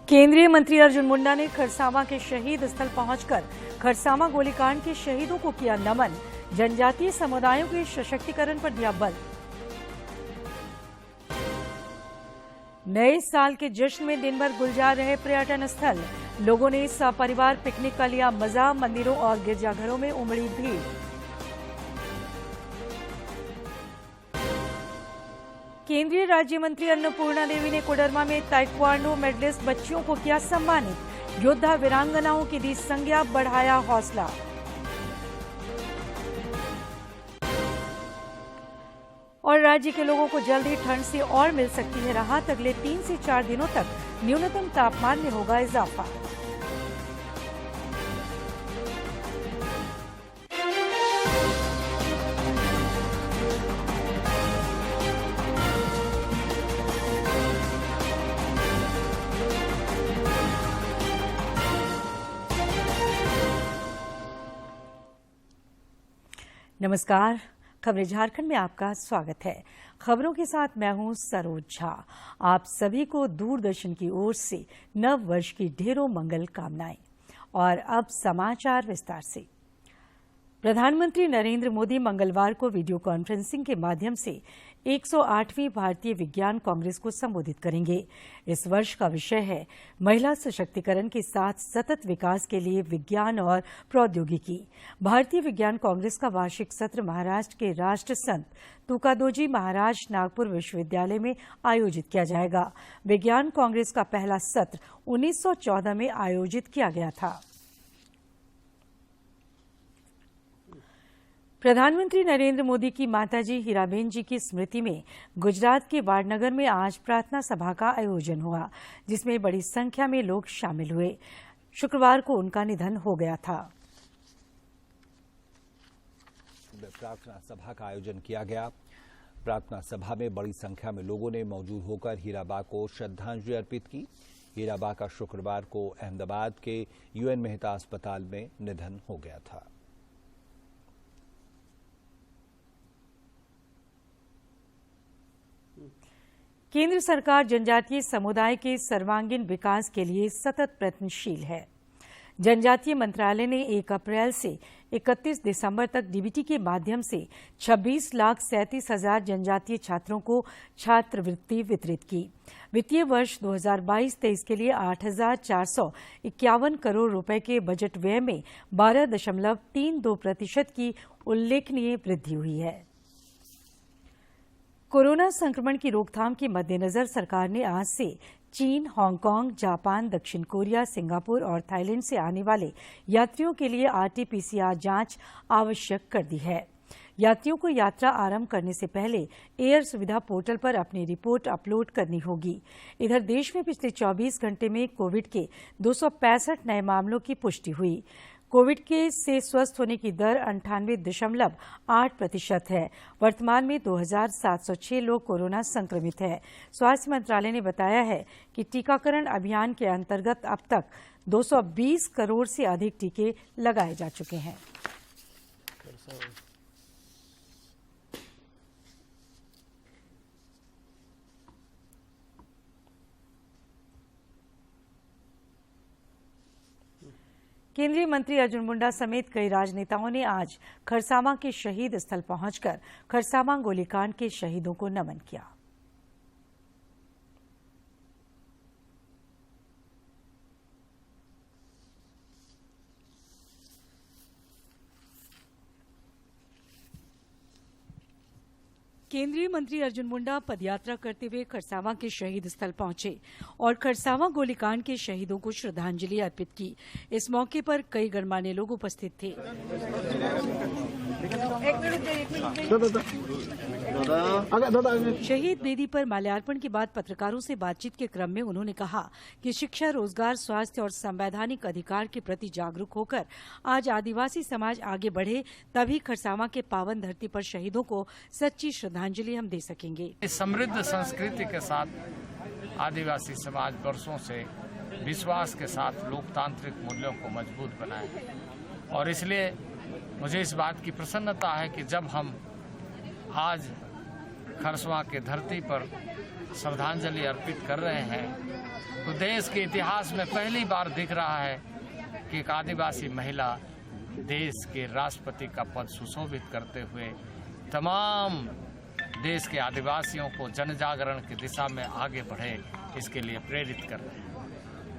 केंद्रीय मंत्री अर्जुन मुंडा ने खरसावां के शहीद स्थल पहुंचकर खरसावां गोलीकांड के शहीदों को किया नमन। जनजातीय समुदायों के सशक्तिकरण पर दिया बल। नए साल के जश्न में दिन भर गुलजार रहे पर्यटन स्थल। लोगों ने सपरिवार पिकनिक का लिया मजा। मंदिरों और गिरजाघरों में उमड़ी भीड़। केंद्रीय राज्य मंत्री अन्नपूर्णा देवी ने कोडरमा में ताइक्वांडो मेडलिस्ट बच्चियों को किया सम्मानित। योद्धा वीरांगनाओं की दी संज्ञा, बढ़ाया हौसला। और राज्य के लोगों को जल्द ही ठंड से और मिल सकती है राहत। अगले 3 से 4 दिनों तक न्यूनतम तापमान में होगा इजाफा। नमस्कार, खबरें झारखंड में आपका स्वागत है। खबरों के साथ मैं हूं सरोज झा। आप सभी को दूरदर्शन की ओर से नव वर्ष की ढेरों मंगल कामनाएं। और अब समाचार विस्तार से। प्रधानमंत्री नरेंद्र मोदी मंगलवार को वीडियो कॉन्फ्रेंसिंग के माध्यम से 108वीं भारतीय विज्ञान कांग्रेस को संबोधित करेंगे। इस वर्ष का विषय है महिला सशक्तिकरण के साथ सतत विकास के लिए विज्ञान और प्रौद्योगिकी। भारतीय विज्ञान कांग्रेस का वार्षिक सत्र महाराष्ट्र के राष्ट्र संत तुकादोजी महाराज नागपुर विश्वविद्यालय में आयोजित किया जाएगा। विज्ञान कांग्रेस का पहला सत्र 1914 में आयोजित किया गया था। प्रधानमंत्री नरेंद्र मोदी की माताजी हीराबेन जी की स्मृति में गुजरात के वाडनगर में आज प्रार्थना सभा का आयोजन हुआ, जिसमें बड़ी संख्या में लोग शामिल हुए। शुक्रवार को उनका निधन हो गया था। प्रार्थना सभा का आयोजन किया गया। प्रार्थना सभा में बड़ी संख्या में लोगों ने मौजूद होकर हीराबा को श्रद्धांजलि अर्पित की। हीराबा का शुक्रवार को अहमदाबाद के यूएन मेहता अस्पताल में निधन हो गया था। केंद्र सरकार जनजातीय समुदाय के सर्वांगीण विकास के लिए सतत प्रयत्नशील है। जनजातीय मंत्रालय ने 1 अप्रैल से 31 दिसंबर तक डीबीटी के माध्यम से 26,37,000 जनजातीय छात्रों को छात्रवृत्ति वितरित की। वित्तीय वर्ष 2022-23 के लिए 8,451 करोड़ रुपए के बजट व्यय में 12.32% की उल्लेखनीय वृद्धि हुई है। कोरोना संक्रमण की रोकथाम के मद्देनजर सरकार ने आज से चीन, हांगकांग, जापान, दक्षिण कोरिया, सिंगापुर और थाईलैंड से आने वाले यात्रियों के लिए आरटी-पीसीआर जांच आवश्यक कर दी है। यात्रियों को यात्रा आरंभ करने से पहले एयर सुविधा पोर्टल पर अपनी रिपोर्ट अपलोड करनी होगी। इधर देश में पिछले 24 घंटे में कोविड के 265 नए मामलों की पुष्टि हुई। कोविड से स्वस्थ होने की दर 98.8% है। वर्तमान में 2,706 लोग कोरोना संक्रमित हैं। स्वास्थ्य मंत्रालय ने बताया है कि टीकाकरण अभियान के अंतर्गत अब तक 220 करोड़ से अधिक टीके लगाए जा चुके हैं। केंद्रीय मंत्री अर्जुन मुंडा समेत कई राजनेताओं ने आज खरसावां के शहीद स्थल पहुंचकर खरसावां गोलीकांड के शहीदों को नमन किया। केंद्रीय मंत्री अर्जुन मुंडा पदयात्रा करते हुए खरसावां के शहीद स्थल पहुंचे और खरसावां गोलीकांड के शहीदों को श्रद्धांजलि अर्पित की। इस मौके पर कई गणमान्य लोग उपस्थित थे। शहीद वेदी पर माल्यार्पण के बाद पत्रकारों से बातचीत के क्रम में उन्होंने कहा कि शिक्षा, रोजगार, स्वास्थ्य और संवैधानिक अधिकार के प्रति जागरूक होकर आज आदिवासी समाज आगे बढ़े, तभी खरसावां के पावन धरती पर शहीदों को सच्ची श्रद्धांजलि हम दे सकेंगे। समृद्ध संस्कृति के साथ आदिवासी समाज वर्षों से विश्वास के साथ लोकतांत्रिक मूल्यों को मजबूत बनाए और इसलिए मुझे इस बात की प्रसन्नता है कि जब हम आज खरसवां की धरती पर श्रद्धांजलि अर्पित कर रहे हैं, तो देश के इतिहास में पहली बार दिख रहा है कि एक आदिवासी महिला देश के राष्ट्रपति का पद सुशोभित करते हुए तमाम देश के आदिवासियों को जन जागरण की दिशा में आगे बढ़े, इसके लिए प्रेरित कर रहे हैं।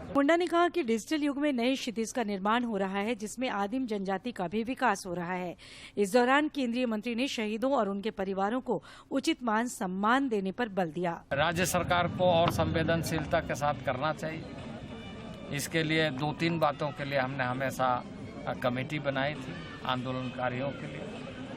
मुंडा ने कहा कि डिजिटल युग में नए क्षितिज का निर्माण हो रहा है, जिसमें आदिम जनजाति का भी विकास हो रहा है। इस दौरान केंद्रीय मंत्री ने शहीदों और उनके परिवारों को उचित मान सम्मान देने पर बल दिया। राज्य सरकार को और संवेदनशीलता के साथ करना चाहिए। इसके लिए 2-3 बातों के लिए हमने हमेशा कमेटी बनाई थी आंदोलनकारियों के लिए,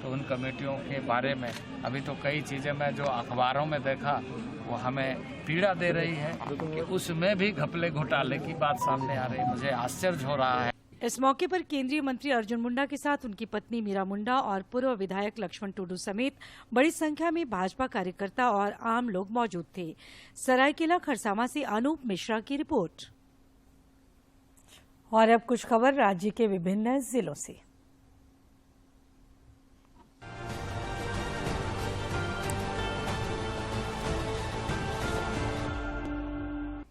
तो उन कमेटियों के बारे में अभी तो कई चीज़ें मैं जो अखबारों में देखा वो हमें पीड़ा दे रही है कि उसमें भी घपले घोटाले की बात सामने आ रही है। मुझे आश्चर्य हो रहा है। इस मौके पर केंद्रीय मंत्री अर्जुन मुंडा के साथ उनकी पत्नी मीरा मुंडा और पूर्व विधायक लक्ष्मण टुडू समेत बड़ी संख्या में भाजपा कार्यकर्ता और आम लोग मौजूद थे। सरायकेला खरसावां से अनूप मिश्रा की रिपोर्ट। और अब कुछ खबर राज्य के विभिन्न जिलों से।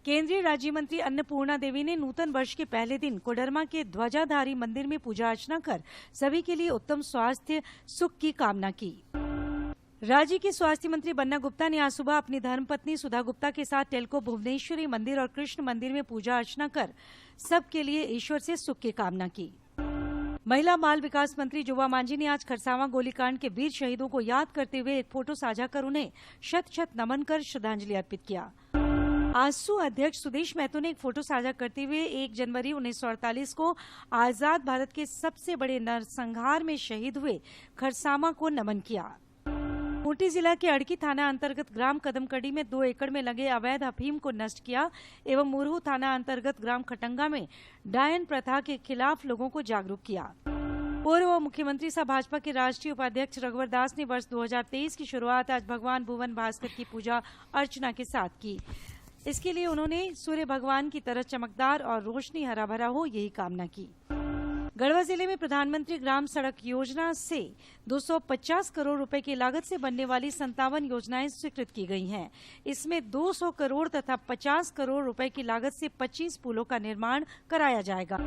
केंद्रीय राज्य मंत्री अन्नपूर्णा देवी ने नूतन वर्ष के पहले दिन कोडरमा के ध्वजाधारी मंदिर में पूजा अर्चना कर सभी के लिए उत्तम स्वास्थ्य सुख की कामना की। राज्य के स्वास्थ्य मंत्री बन्ना गुप्ता ने आज सुबह अपनी धर्मपत्नी सुधा गुप्ता के साथ टेल्को भुवनेश्वरी मंदिर और कृष्ण मंदिर में पूजा अर्चना कर सबके लिए ईश्वर से सुख की कामना की। महिला बाल विकास मंत्री जोबा मांझी ने आज खरसावां गोलीकांड के वीर शहीदों को याद करते हुए एक फोटो साझा कर उन्हें शत शत नमन कर श्रद्धांजलि अर्पित किया। आजसू अध्यक्ष सुदेश महतो ने एक फोटो साझा करते हुए 1 जनवरी 1948 को आजाद भारत के सबसे बड़े नरसंहार में शहीद हुए खरसावां को नमन किया। खूंटी जिला के अड़की थाना अंतर्गत ग्राम कदमकड़ी में 2 एकड़ में लगे अवैध अफीम को नष्ट किया एवं मुरहू थाना अंतर्गत ग्राम खटंगा में डायन प्रथा के खिलाफ लोगों को जागरूक किया। पूर्व मुख्यमंत्री सह भाजपा के राष्ट्रीय उपाध्यक्ष रघुवर दास ने वर्ष 2023 की शुरुआत आज भगवान भुवन भास्कर की पूजा अर्चना के साथ की। इसके लिए उन्होंने सूर्य भगवान की तरह चमकदार और रोशनी हरा भरा हो, यही कामना की। गढ़वा जिले में प्रधानमंत्री ग्राम सड़क योजना से 250 करोड़ रुपए की लागत से बनने वाली 57 योजनाएं स्वीकृत की गई हैं। इसमें 200 करोड़ तथा 50 करोड़ रुपए की लागत से 25 पुलों का निर्माण कराया जाएगा।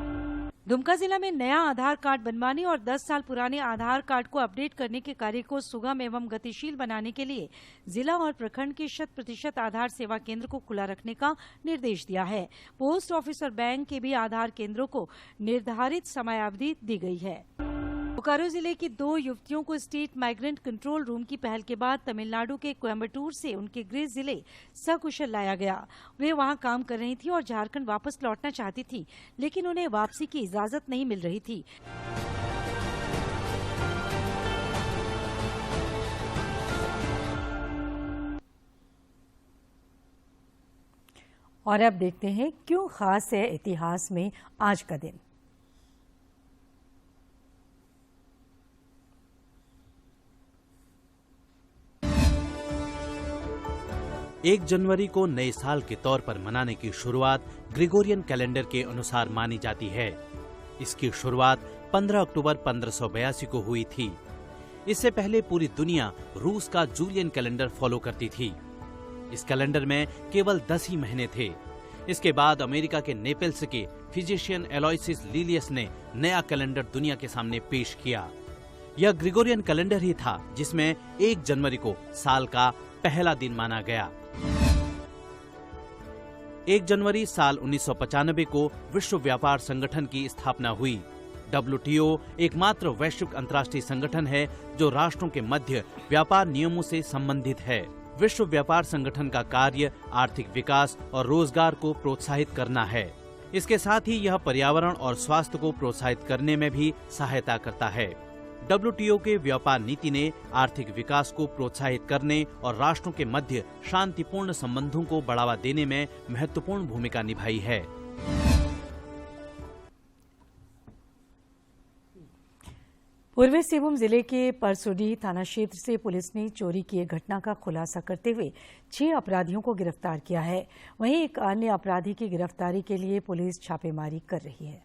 दुमका जिला में नया आधार कार्ड बनवाने और 10 साल पुराने आधार कार्ड को अपडेट करने के कार्य को सुगम एवं गतिशील बनाने के लिए जिला और प्रखंड के 100% आधार सेवा केंद्र को खुला रखने का निर्देश दिया है। पोस्ट ऑफिस और बैंक के भी आधार केंद्रों को निर्धारित समयावधि दी गई है। बोकारो जिले की 2 युवतियों को स्टेट माइग्रेंट कंट्रोल रूम की पहल के बाद तमिलनाडु के कोयम्बटूर से उनके गृह जिले सकुशल लाया गया। वे वहां काम कर रही थी और झारखंड वापस लौटना चाहती थी, लेकिन उन्हें वापसी की इजाजत नहीं मिल रही थी। और अब देखते हैं क्यों खास है इतिहास में आज का दिन। 1 जनवरी को नए साल के तौर पर मनाने की शुरुआत ग्रेगोरियन कैलेंडर के अनुसार मानी जाती है। इसकी शुरुआत 15 अक्टूबर 1582 को हुई थी। इससे पहले पूरी दुनिया रूस का जूलियन कैलेंडर फॉलो करती थी। इस कैलेंडर में केवल 10 ही महीने थे। इसके बाद अमेरिका के नेपल्स के फिजिशियन एलोयसिस लिलियस ने नया कैलेंडर दुनिया के सामने पेश किया। यह ग्रेगोरियन कैलेंडर ही था जिसमें 1 जनवरी को साल का पहला दिन माना गया। 1 जनवरी साल 1995 को विश्व व्यापार संगठन की स्थापना हुई। WTO एकमात्र वैश्विक अंतर्राष्ट्रीय संगठन है जो राष्ट्रों के मध्य व्यापार नियमों से संबंधित है। विश्व व्यापार संगठन का कार्य आर्थिक विकास और रोजगार को प्रोत्साहित करना है। इसके साथ ही यह पर्यावरण और स्वास्थ्य को प्रोत्साहित करने में भी सहायता करता है। WTO के व्यापार नीति ने आर्थिक विकास को प्रोत्साहित करने और राष्ट्रों के मध्य शांतिपूर्ण संबंधों को बढ़ावा देने में महत्वपूर्ण भूमिका निभाई है। पूर्वी सिंहभूम जिले के परसोडी थाना क्षेत्र से पुलिस ने चोरी की एक घटना का खुलासा करते हुए 6 अपराधियों को गिरफ्तार किया है। वहीं एक अन्य अपराधी की गिरफ्तारी के लिए पुलिस छापेमारी कर रही है।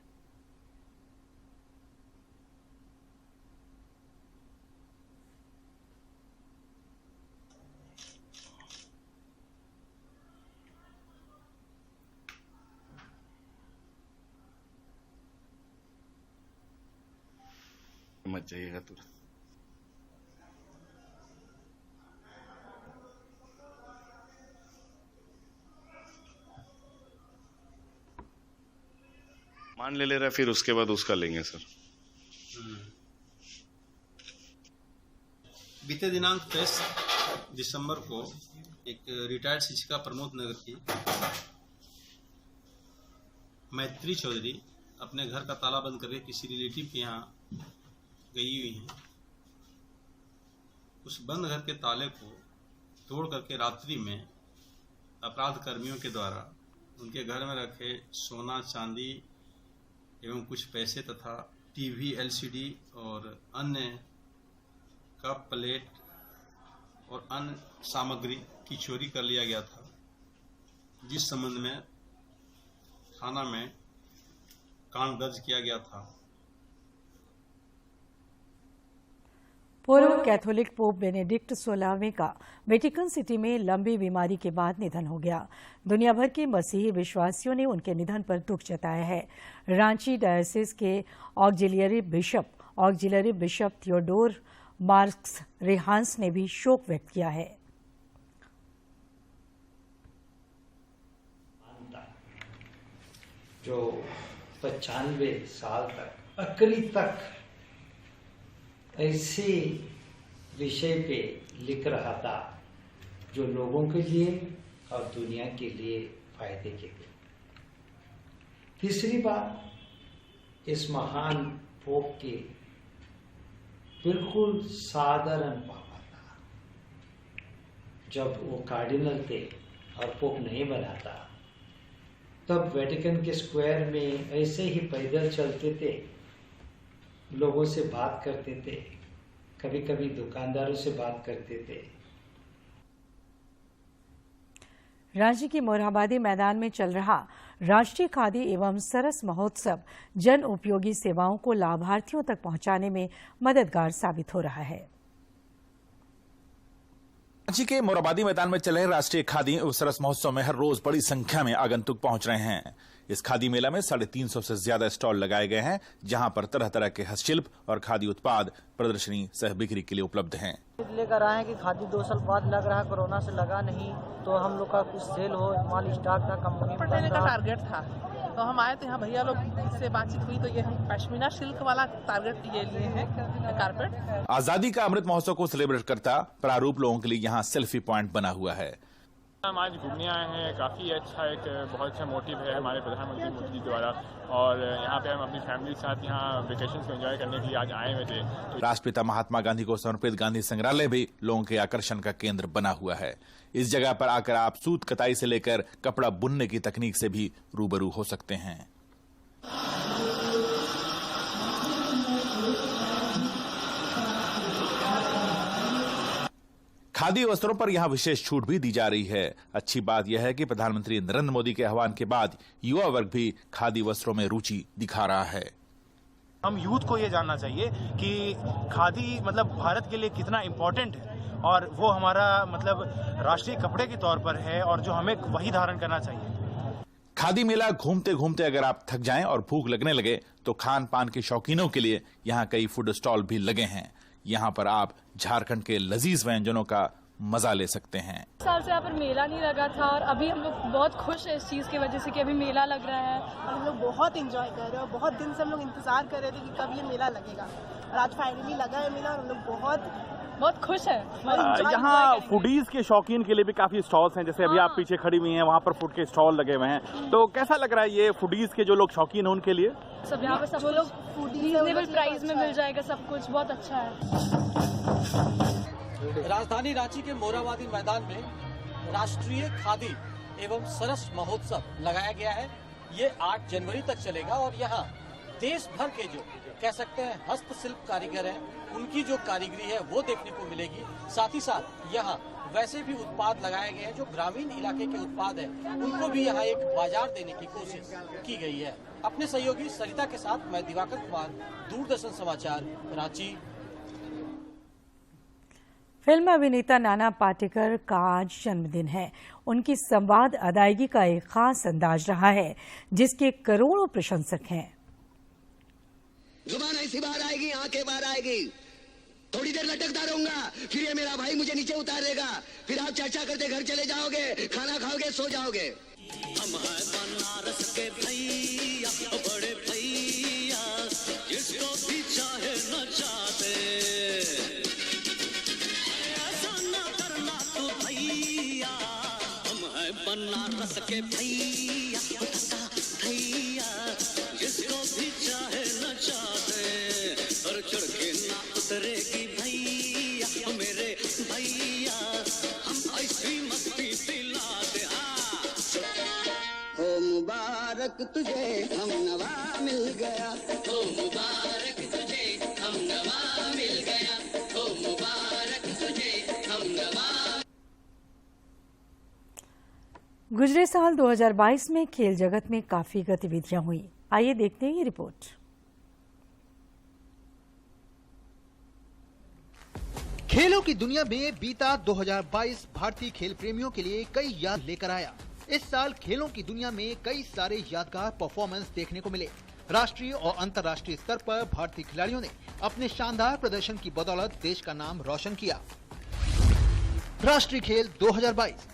समझ जाइएगा तुरंत। मान ले रहा है, फिर उसके बाद उसका लेंगे सर। बीते दिनांक 23 दिसंबर को एक रिटायर्ड शिक्षिका प्रमोद नगर की मैत्री चौधरी अपने घर का ताला बंद करके किसी रिलेटिव के यहाँ गई हुई हैं। उस बंद घर के ताले को तोड़ करके रात्रि में अपराध कर्मियों के द्वारा उनके घर में रखे सोना चांदी एवं कुछ पैसे तथा टीवी, एलसीडी और अन्य कप, प्लेट और अन्य सामग्री की चोरी कर लिया गया था, जिस संबंध में थाना में कांड दर्ज किया गया था। पूर्व कैथोलिक पोप बेनेडिक्ट 16वें का वेटिकन सिटी में लंबी बीमारी के बाद निधन हो गया। दुनिया भर के मसीही विश्वासियों ने उनके निधन पर दुख जताया है। रांची डायोसिस के ऑक्जिलियरी बिशप थियोडोर मार्क्स रेहांस ने भी शोक व्यक्त किया है। जो 95 साल तक आखिरी तक ऐसे विषय पे लिख रहा था जो लोगों के लिए और दुनिया के लिए फायदे के लिए। तीसरी बात, इस महान पोप के बिल्कुल साधारण पापा था। जब वो कार्डिनल थे और पोप नहीं बना था, तब वेटिकन के स्क्वायर में ऐसे ही पैदल चलते थे, लोगों से बात करते थे, कभी कभी दुकानदारों से बात करते थे। रांची के मोरहाबादी मैदान में चल रहा राष्ट्रीय खादी एवं सरस महोत्सव जन उपयोगी सेवाओं को लाभार्थियों तक पहुंचाने में मददगार साबित हो रहा है। रांची के मोरहाबादी मैदान में चल रहे राष्ट्रीय खादी एवं सरस महोत्सव में हर रोज बड़ी संख्या में आगंतुक पहुंच रहे हैं। इस खादी मेला में 350 से ज्यादा स्टॉल लगाए गए हैं, जहां पर तरह तरह के हस्तशिल्प और खादी उत्पाद प्रदर्शनी सह बिक्री के लिए उपलब्ध हैं। लेकर आए हैं कि खादी 2 साल बाद लग रहा है, कोरोना से लगा नहीं, तो हम लोग का कुछ सेल हो, माल स्टॉक का कंपनी देने का टारगेट था, तो हम आए थे यहाँ, भैया लोग से बातचीत हुई तो ये हम पश्मीना सिल्क वाला टारगेट ये लिए हैं कारपेट। आजादी का अमृत महोत्सव को सेलिब्रेट करता प्रारूप लोगों के लिए यहाँ सेल्फी पॉइंट बना हुआ है। हम आज घूमने आए हैं, काफ़ी अच्छा एक बहुत अच्छा मोटिव है हमारे प्रधानमंत्री मोदी जी द्वारा, और यहाँ पे हम अपनी फैमिली के साथ यहाँ वेकेशन को एंजॉय करने के लिए आज आए हुए थे। राष्ट्रपिता महात्मा गांधी को समर्पित गांधी संग्रहालय भी लोगों के आकर्षण का केंद्र बना हुआ है। इस जगह पर आकर आप सूत कताई से लेकर कपड़ा बुनने की तकनीक से भी रूबरू हो सकते हैं। खादी वस्त्रों पर यहां विशेष छूट भी दी जा रही है। अच्छी बात यह है कि प्रधानमंत्री नरेंद्र मोदी के आह्वान के बाद युवा वर्ग भी खादी वस्त्रों में रुचि दिखा रहा है। हम यूथ को ये जानना चाहिए कि खादी मतलब भारत के लिए कितना इम्पोर्टेंट है, और वो हमारा मतलब राष्ट्रीय कपड़े के तौर पर है, और जो हमें वही धारण करना चाहिए। खादी मेला घूमते घूमते अगर आप थक जाएं और भूख लगने लगे तो खान पान के शौकीनों के लिए यहाँ कई फूड स्टॉल भी लगे हैं। यहाँ पर आप झारखंड के लजीज व्यंजनों का मजा ले सकते हैं। इस साल से यहाँ पर मेला नहीं लगा था, और अभी हम लोग बहुत खुश हैं इस चीज की वजह से कि अभी मेला लग रहा है, और हम लोग बहुत एंजॉय कर रहे हैं, और बहुत दिन से हम लोग इंतजार कर रहे थे कि कब ये मेला लगेगा, और आज फाइनली लगा है मेला, और हम लोग बहुत खुश है। यहाँ फूडीज के शौकीन के लिए भी काफी स्टॉल्स हैं, जैसे अभी आप पीछे खड़ी हुई हैं, वहाँ पर फूड के स्टॉल लगे हुए हैं। तो कैसा लग रहा है ये फूडीज के जो लोग शौकीन हैं उनके लिए? सब यहाँ पर सब लोग रीजनेबल प्राइस में मिल जाएगा, सब कुछ बहुत अच्छा है। राजधानी रांची के मोरहाबादी मैदान में राष्ट्रीय खादी एवं सरस महोत्सव लगाया गया है। ये 8 जनवरी तक चलेगा, और यहाँ देश भर के जो कह सकते हैं हस्तशिल्प कारीगर हैं, उनकी जो कारीगरी है वो देखने को मिलेगी। साथ ही साथ यहाँ वैसे भी उत्पाद लगाए गए हैं जो ग्रामीण इलाके के उत्पाद हैं, उनको भी यहाँ एक बाजार देने की कोशिश की गई है। अपने सहयोगी सरिता के साथ मैं दिवाकर कुमार, दूरदर्शन समाचार, रांची। फिल्म अभिनेता नाना पाटेकर का आज जन्मदिन है। उनकी संवाद अदायगी का एक खास अंदाज रहा है, जिसके करोड़ों प्रशंसक हैं। जुबान ऐसी बाहर आएगी, आंखें बाहर आएगी। थोड़ी देर लटकता रहूंगा, फिर ये मेरा भाई मुझे नीचे उतार देगा, फिर आप चर्चा करते घर चले जाओगे, खाना खाओगे, सो जाओगे। हम हैं बनारस के भैया, बड़े भैया, जिसको भी चाहे न चाहते, ऐसा न करना तू भैया। हम हैं बनारस के भैया, भैया, जिसको भी चाहे न चाहते, और चढ़ के ना उतरेगी भैया, मेरे भैया, हम ऐसी मस्ती दिलाते। हो मुबारक तुझे हम नवा मिल गया, हो मुबारक तुझे हम नवा मिल गया, हो मुबारक तुझे हम नवा। गुजरे साल 2022 में खेल जगत में काफी गतिविधियां हुई। आइए देखते हैं ये रिपोर्ट। खेलों की दुनिया में बीता 2022 भारतीय खेल प्रेमियों के लिए कई याद लेकर आया। इस साल खेलों की दुनिया में कई सारे यादगार परफॉर्मेंस देखने को मिले। राष्ट्रीय और अंतर्राष्ट्रीय स्तर पर भारतीय खिलाड़ियों ने अपने शानदार प्रदर्शन की बदौलत देश का नाम रोशन किया। राष्ट्रीय खेल 2022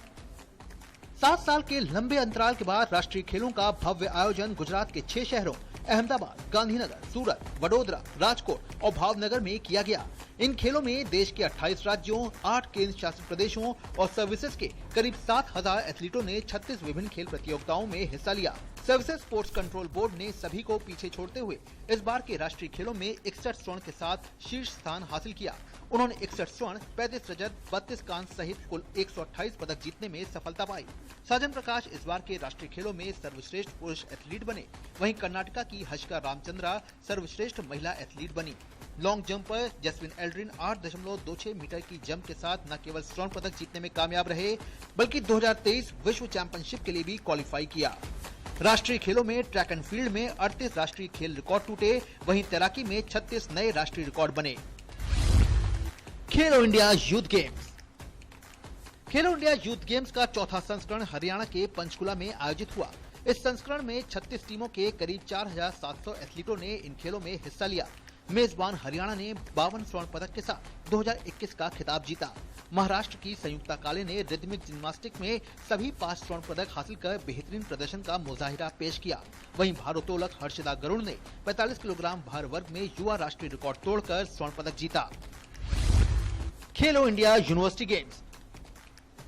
7 साल के लंबे अंतराल के बाद राष्ट्रीय खेलों का भव्य आयोजन गुजरात के 6 शहरों अहमदाबाद, गांधीनगर, सूरत, वडोदरा, राजकोट और भावनगर में किया गया। इन खेलों में देश के 28 राज्यों, 8 केंद्र शासित प्रदेशों और सर्विसेज के करीब 7,000 एथलीटों ने 36 विभिन्न खेल प्रतियोगिताओं में हिस्सा लिया। सर्विसेज स्पोर्ट्स कंट्रोल बोर्ड ने सभी को पीछे छोड़ते हुए इस बार के राष्ट्रीय खेलों में 61 स्वर्ण के साथ शीर्ष स्थान हासिल किया। उन्होंने 61 स्वर्ण, 35 रजत, 32 कांस्य सहित कुल 128 पदक जीतने में सफलता पाई। साजन प्रकाश इस बार के राष्ट्रीय खेलों में सर्वश्रेष्ठ पुरुष एथलीट बने। वहीं कर्नाटका की हर्षिका रामचंद्रा सर्वश्रेष्ठ महिला एथलीट बनी। लॉन्ग जंप पर जसविन एल्ड्रिन 8.26 मीटर की जंप के साथ न केवल स्वर्ण पदक जीतने में कामयाब रहे, बल्कि 2023 विश्व चैंपियनशिप के लिए भी क्वालिफाई किया। राष्ट्रीय खेलों में ट्रैक एंड फील्ड में 38 राष्ट्रीय खेल रिकॉर्ड टूटे, वहीं तैराकी में 36 नए राष्ट्रीय रिकॉर्ड बने। खेलो इंडिया यूथ गेम्स। खेलो इंडिया यूथ गेम्स का चौथा संस्करण हरियाणा के पंचकुला में आयोजित हुआ। इस संस्करण में 36 टीमों के करीब 4,700 एथलीटों ने इन खेलों में हिस्सा लिया। मेजबान हरियाणा ने 52 स्वर्ण पदक के साथ 2021 का खिताब जीता। महाराष्ट्र की संयुक्ता काले ने रिदमिक जिम्नास्टिक में सभी 5 स्वर्ण पदक हासिल कर बेहतरीन प्रदर्शन का मुजाहिरा पेश किया। वहीं भारोत्तोलक हर्षिता गरुड़ ने 45 किलोग्राम भार वर्ग में युवा राष्ट्रीय रिकॉर्ड तोड़कर स्वर्ण पदक जीता। खेलो इंडिया यूनिवर्सिटी गेम्स।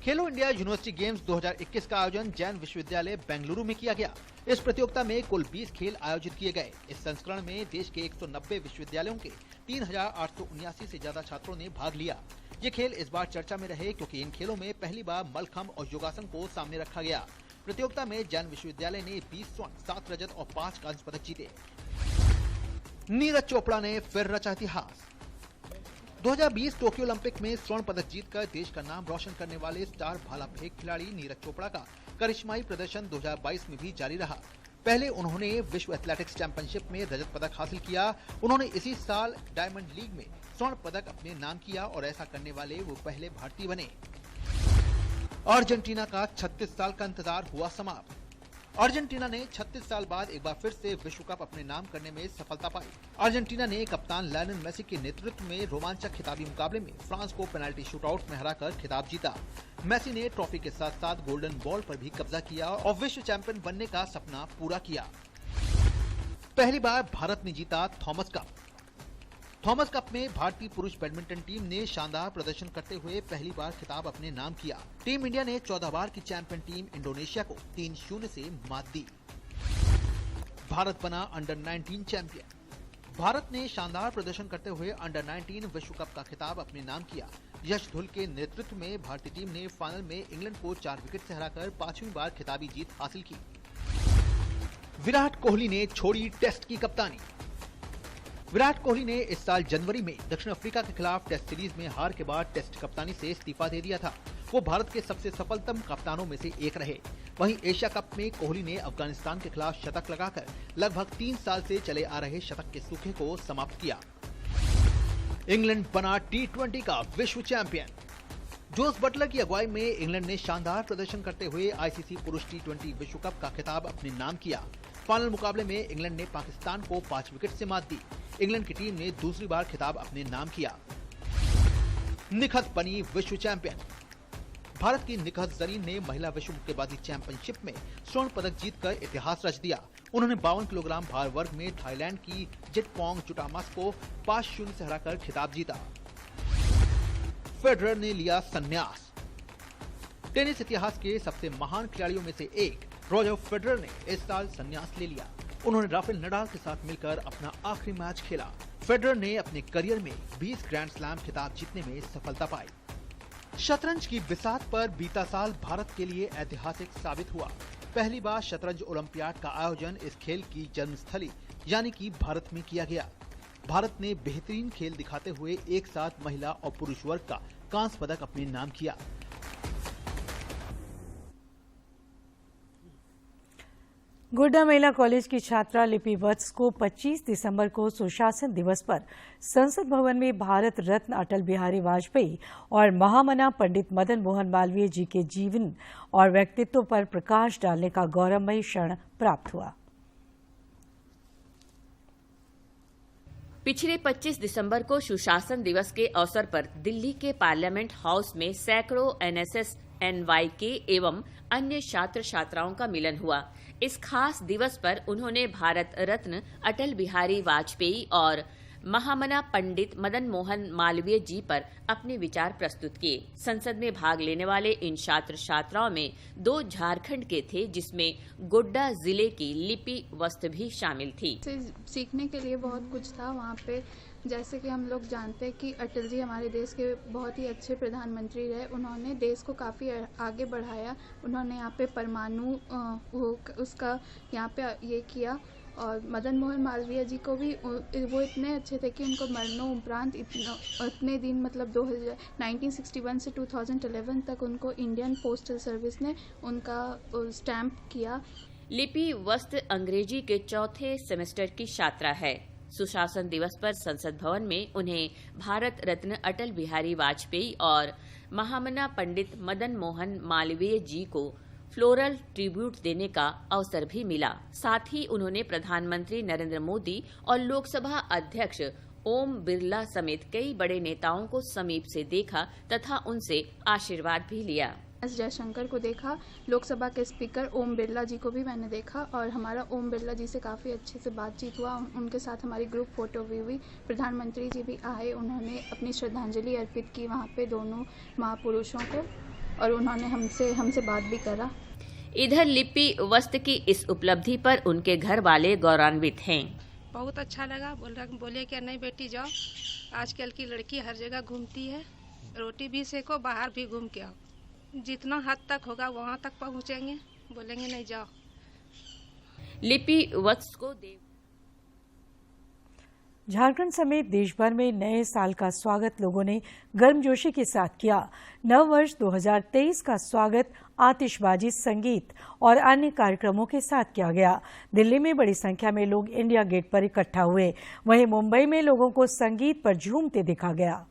खेलो इंडिया यूनिवर्सिटी गेम्स 2021 का आयोजन जैन विश्वविद्यालय बेंगलुरु में किया गया। इस प्रतियोगिता में कुल 20 खेल आयोजित किए गए। इस संस्करण में देश के 190 विश्वविद्यालयों के 3,879 से ज्यादा छात्रों ने भाग लिया। ये खेल इस बार चर्चा में रहे क्योंकि इन खेलों में पहली बार मलखम्ब और योगासन को सामने रखा गया। प्रतियोगिता में जैन विश्वविद्यालय ने 20 स्वर्ण, 7 रजत और 5 कांस्य पदक जीते। नीरज चोपड़ा ने फिर रचा इतिहास। 2020 टोक्यो ओलंपिक में स्वर्ण पदक जीतकर देश का नाम रोशन करने वाले स्टार भाला फेंक खिलाड़ी नीरज चोपड़ा का करिश्माई प्रदर्शन 2022 में भी जारी रहा। पहले उन्होंने विश्व एथलेटिक्स चैंपियनशिप में रजत पदक हासिल किया। उन्होंने इसी साल डायमंड लीग में स्वर्ण पदक अपने नाम किया और ऐसा करने वाले वो पहले भारतीय बने। अर्जेंटीना का 36 साल का इंतजार हुआ समाप्त। अर्जेंटीना ने 36 साल बाद एक बार फिर से विश्व कप अपने नाम करने में सफलता पाई। अर्जेंटीना ने कप्तान लायनल मेसी के नेतृत्व में रोमांचक खिताबी मुकाबले में फ्रांस को पेनल्टी शूटआउट में हराकर खिताब जीता। मेसी ने ट्रॉफी के साथ साथ गोल्डन बॉल पर भी कब्जा किया और विश्व चैंपियन बनने का सपना पूरा किया। पहली बार भारत ने जीता थॉमस कप। थॉमस कप में भारतीय पुरुष बैडमिंटन टीम ने शानदार प्रदर्शन करते हुए पहली बार खिताब अपने नाम किया। टीम इंडिया ने 14 बार की चैंपियन टीम इंडोनेशिया को 3-0 से मात दी। भारत बना अंडर 19 चैंपियन। भारत ने शानदार प्रदर्शन करते हुए अंडर 19 विश्व कप का खिताब अपने नाम किया। यश धुल के नेतृत्व में भारतीय टीम ने फाइनल में इंग्लैंड को 4 विकेट से हराकर 5वीं बार खिताबी जीत हासिल की। विराट कोहली ने छोड़ी टेस्ट की कप्तानी। विराट कोहली ने इस साल जनवरी में दक्षिण अफ्रीका के खिलाफ टेस्ट सीरीज में हार के बाद टेस्ट कप्तानी से इस्तीफा दे दिया था। वो भारत के सबसे सफलतम कप्तानों में से एक रहे। वहीं एशिया कप में कोहली ने अफगानिस्तान के खिलाफ शतक लगाकर लगभग 3 साल से चले आ रहे शतक के सूखे को समाप्त किया। इंग्लैंड बना T20 का विश्व चैंपियन। जोस बटलर की अगुवाई में इंग्लैंड ने शानदार प्रदर्शन करते हुए आईसीसी पुरुष T20 विश्व कप का खिताब अपने नाम किया। फाइनल मुकाबले में इंग्लैंड ने पाकिस्तान को 5 विकेट से मात दी। इंग्लैंड की टीम ने दूसरी बार खिताब अपने नाम किया। निखत बनी विश्व चैंपियन। भारत की निखत जरीन ने महिला विश्व मुक्केबाजी चैंपियनशिप में स्वर्ण पदक जीतकर इतिहास रच दिया। उन्होंने 52 किलोग्राम भार वर्ग में थाईलैंड की जिटपोंग चुटामस को 5-0 से हराकर खिताब जीता। फेडरर ने लिया संन्यास। टेनिस इतिहास के सबसे महान खिलाड़ियों में से एक रॉजर फेडरर ने इस साल संन्यास ले लिया। उन्होंने राफेल नडाल के साथ मिलकर अपना आखिरी मैच खेला। फेडरर ने अपने करियर में 20 ग्रैंड स्लैम खिताब जीतने में सफलता पाई। शतरंज की बिसात पर बीता साल भारत के लिए ऐतिहासिक साबित हुआ। पहली बार शतरंज ओलंपियाड का आयोजन इस खेल की जन्मस्थली यानी कि भारत में किया गया। भारत ने बेहतरीन खेल दिखाते हुए एक साथ महिला और पुरुष वर्ग का कांस्य पदक अपने नाम किया। गोड्डा महिला कॉलेज की छात्रा लिपि वत्स को 25 दिसंबर को सुशासन दिवस पर संसद भवन में भारत रत्न अटल बिहारी वाजपेयी और महामना पंडित मदन मोहन मालवीय जी के जीवन और व्यक्तित्व पर प्रकाश डालने का गौरवमयी क्षण प्राप्त हुआ। पिछले 25 दिसंबर को सुशासन दिवस के अवसर पर दिल्ली के पार्लियामेंट हाउस में सैकड़ों एनएसएस, एनवाईके एवं अन्य छात्र छात्राओं का मिलन हुआ। इस खास दिवस पर उन्होंने भारत रत्न अटल बिहारी वाजपेयी और महामना पंडित मदन मोहन मालवीय जी पर अपने विचार प्रस्तुत किए। संसद में भाग लेने वाले इन छात्र छात्राओं में 2 झारखंड के थे, जिसमें गोड्डा जिले की लिपि वस्त भी शामिल थी। सीखने के लिए बहुत कुछ था वहाँ पे। जैसे कि हम लोग जानते हैं कि अटल जी हमारे देश के बहुत ही अच्छे प्रधानमंत्री रहे। उन्होंने देश को काफ़ी आगे बढ़ाया। उन्होंने यहाँ पे परमाणु उसका यहाँ पे ये किया। और मदन मोहन मालवीय जी को भी वो इतने अच्छे थे कि उनको मरणों उपरांत इतने दिन मतलब 1961 से 2011 तक उनको इंडियन पोस्टल सर्विस ने उनका स्टैंप किया। लिपि वस्त अंग्रेजी के 4थे सेमेस्टर की छात्रा है। सुशासन दिवस पर संसद भवन में उन्हें भारत रत्न अटल बिहारी वाजपेयी और महामना पंडित मदन मोहन मालवीय जी को फ्लोरल ट्रिब्यूट देने का अवसर भी मिला। साथ ही उन्होंने प्रधानमंत्री नरेंद्र मोदी और लोकसभा अध्यक्ष ओम बिरला समेत कई बड़े नेताओं को समीप से देखा तथा उनसे आशीर्वाद भी लिया। एस जयशंकर को देखा, लोकसभा के स्पीकर ओम बिरला जी को भी मैंने देखा और हमारा ओम बिरला जी से काफ़ी अच्छे से बातचीत हुआ। उनके साथ हमारी ग्रुप फोटो भी हुई। प्रधानमंत्री जी भी आए, उन्होंने अपनी श्रद्धांजलि अर्पित की वहाँ पे दोनों महापुरुषों को और उन्होंने हमसे बात भी करा। इधर लिपि वस्त की इस उपलब्धि पर उनके घर वाले गौरवान्वित हैं। बहुत अच्छा लगा। बोले क्या नहीं बेटी जाओ, आजकल की लड़की हर जगह घूमती है, रोटी भी सेको, बाहर भी घूम के आओ, जितना हद तक होगा वहाँ तक पहुँचेंगे। बोलेंगे नहीं जाओ। लिपि वत्स को झारखंड समेत देश भर में नए साल का स्वागत लोगों ने गर्मजोशी के साथ किया। नव वर्ष 2023 का स्वागत आतिशबाजी, संगीत और अन्य कार्यक्रमों के साथ किया गया। दिल्ली में बड़ी संख्या में लोग इंडिया गेट पर इकट्ठा हुए। वहीं मुंबई में लोगों को संगीत पर झूमते देखा गया।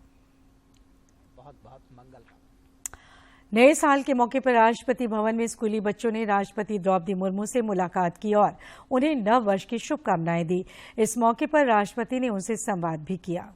नए साल के मौके पर राष्ट्रपति भवन में स्कूली बच्चों ने राष्ट्रपति द्रौपदी मुर्मू से मुलाकात की और उन्हें नव वर्ष की शुभकामनाएं दी। इस मौके पर राष्ट्रपति ने उनसे संवाद भी किया।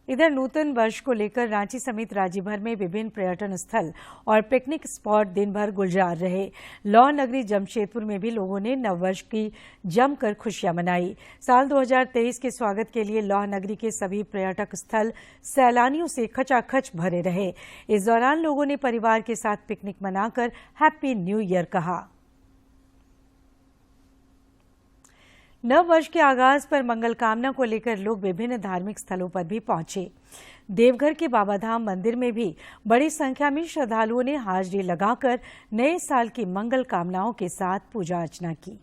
इधर नूतन वर्ष को लेकर रांची समेत राज्य भर में विभिन्न पर्यटन स्थल और पिकनिक स्पॉट दिन भर गुलजार रहे। लौह नगरी जमशेदपुर में भी लोगों ने नववर्ष की जमकर खुशियां मनाई। साल 2023 के स्वागत के लिए लौह नगरी के सभी पर्यटक स्थल सैलानियों से खचाखच भरे रहे। इस दौरान लोगों ने परिवार के साथ पिकनिक मनाकर हैप्पी न्यू ईयर कहा। नव वर्ष के आगाज पर मंगल कामना को लेकर लोग विभिन्न धार्मिक स्थलों पर भी पहुंचे। देवघर के बाबाधाम मंदिर में भी बड़ी संख्या में श्रद्धालुओं ने हाजिरी लगाकर नए साल की मंगल कामनाओं के साथ पूजा अर्चना की।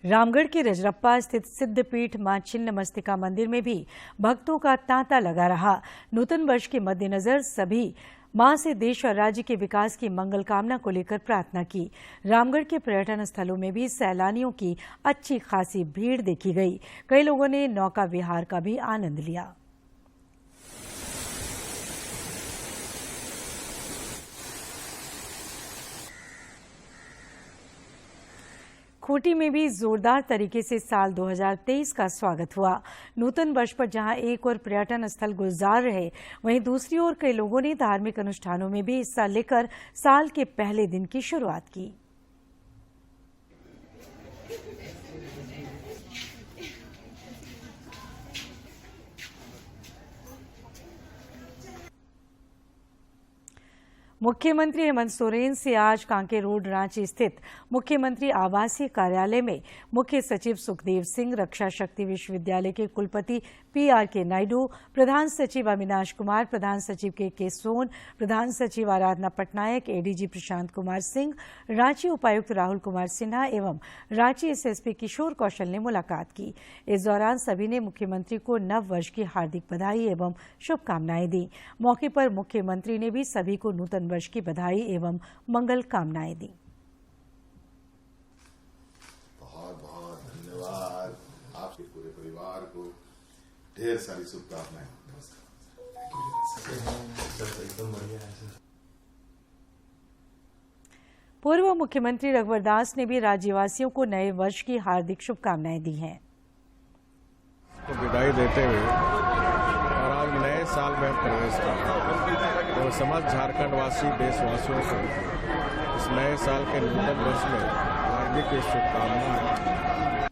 रामगढ़ के रजरप्पा स्थित सिद्धपीठ मां छिन्नमस्तिका मंदिर में भी भक्तों का तांता लगा रहा। नूतन वर्ष के मद्देनजर सभी मां से देश और राज्य के विकास की मंगल कामना को लेकर प्रार्थना की। रामगढ़ के पर्यटन स्थलों में भी सैलानियों की अच्छी खासी भीड़ देखी गई। कई लोगों ने नौका विहार का भी आनंद लिया। खूंटी में भी जोरदार तरीके से साल 2023 का स्वागत हुआ। नूतन वर्ष पर जहां एक ओर पर्यटन स्थल गुलजार रहे, वहीं दूसरी ओर कई लोगों ने धार्मिक अनुष्ठानों में भी हिस्सा लेकर साल के पहले दिन की शुरुआत की। मुख्यमंत्री हेमंत सोरेन से आज कांके रोड रांची स्थित मुख्यमंत्री आवासीय कार्यालय में मुख्य सचिव सुखदेव सिंह, रक्षा शक्ति विश्वविद्यालय के कुलपति PRK नायडू, प्रधान सचिव अविनाश कुमार, प्रधान सचिव के सोन, प्रधान सचिव आराधना पटनायक, ADG प्रशांत कुमार सिंह, रांची उपायुक्त राहुल कुमार सिन्हा एवं रांची SSP किशोर कौशल ने मुलाकात की। इस दौरान सभी ने मुख्यमंत्री को नव वर्ष की हार्दिक बधाई एवं शुभकामनाएं दी। मौके पर मुख्यमंत्री ने भी सभी को नूतन वर्ष की बधाई एवं मंगल कामनाएं दी। बहुत बहुत धन्यवाद। आपके पूरे परिवार को ढेर सारी शुभकामनाएं। पूर्व मुख्यमंत्री रघुवर दास ने भी राज्यवासियों को नए वर्ष की हार्दिक शुभकामनाएं दी हैं। विदाई देते हुए और आज नए साल में प्रवेश करता तो समस्त झारखंड वासी देशवासियों को इस नए साल के नूतन वर्ष में हार्दिक शुभकामनाएं।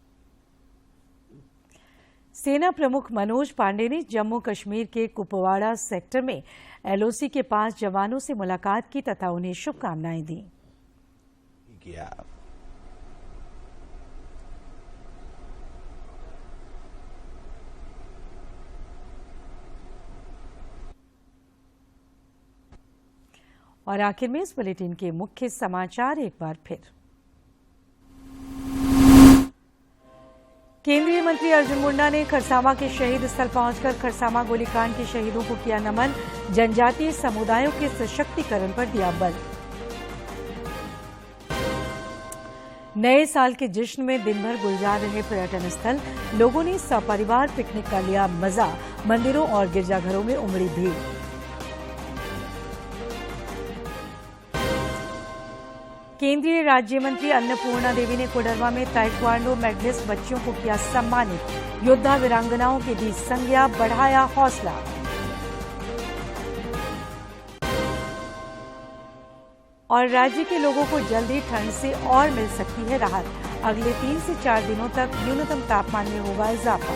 सेना प्रमुख मनोज पांडे ने जम्मू कश्मीर के कुपवाड़ा सेक्टर में LOC के पास जवानों से मुलाकात की तथा उन्हें शुभकामनाएं दी। और आखिर में इस बुलेटिन के मुख्य समाचार एक बार फिर। केंद्रीय मंत्री अर्जुन मुंडा ने खरसावां के शहीद स्थल पहुंचकर खरसावां गोलीकांड के शहीदों को किया नमन। जनजातीय समुदायों के सशक्तिकरण पर दिया बल। नए साल के जश्न में दिन भर गुलजार रहे पर्यटन स्थल, लोगों ने सपरिवार पिकनिक का लिया मजा। मंदिरों और गिरजाघरों में उमड़ी भीड़। केंद्रीय राज्य मंत्री अन्नपूर्णा देवी ने कोडरवा में ताइक्वांडो मेडलिस्ट बच्चियों को किया सम्मानित। योद्धा वीरांगनाओं के दी संज्ञा, बढ़ाया हौसला। और राज्य के लोगों को जल्द ही ठंड से और मिल सकती है राहत। अगले 3 से 4 दिनों तक न्यूनतम तापमान में होगा इजाफा।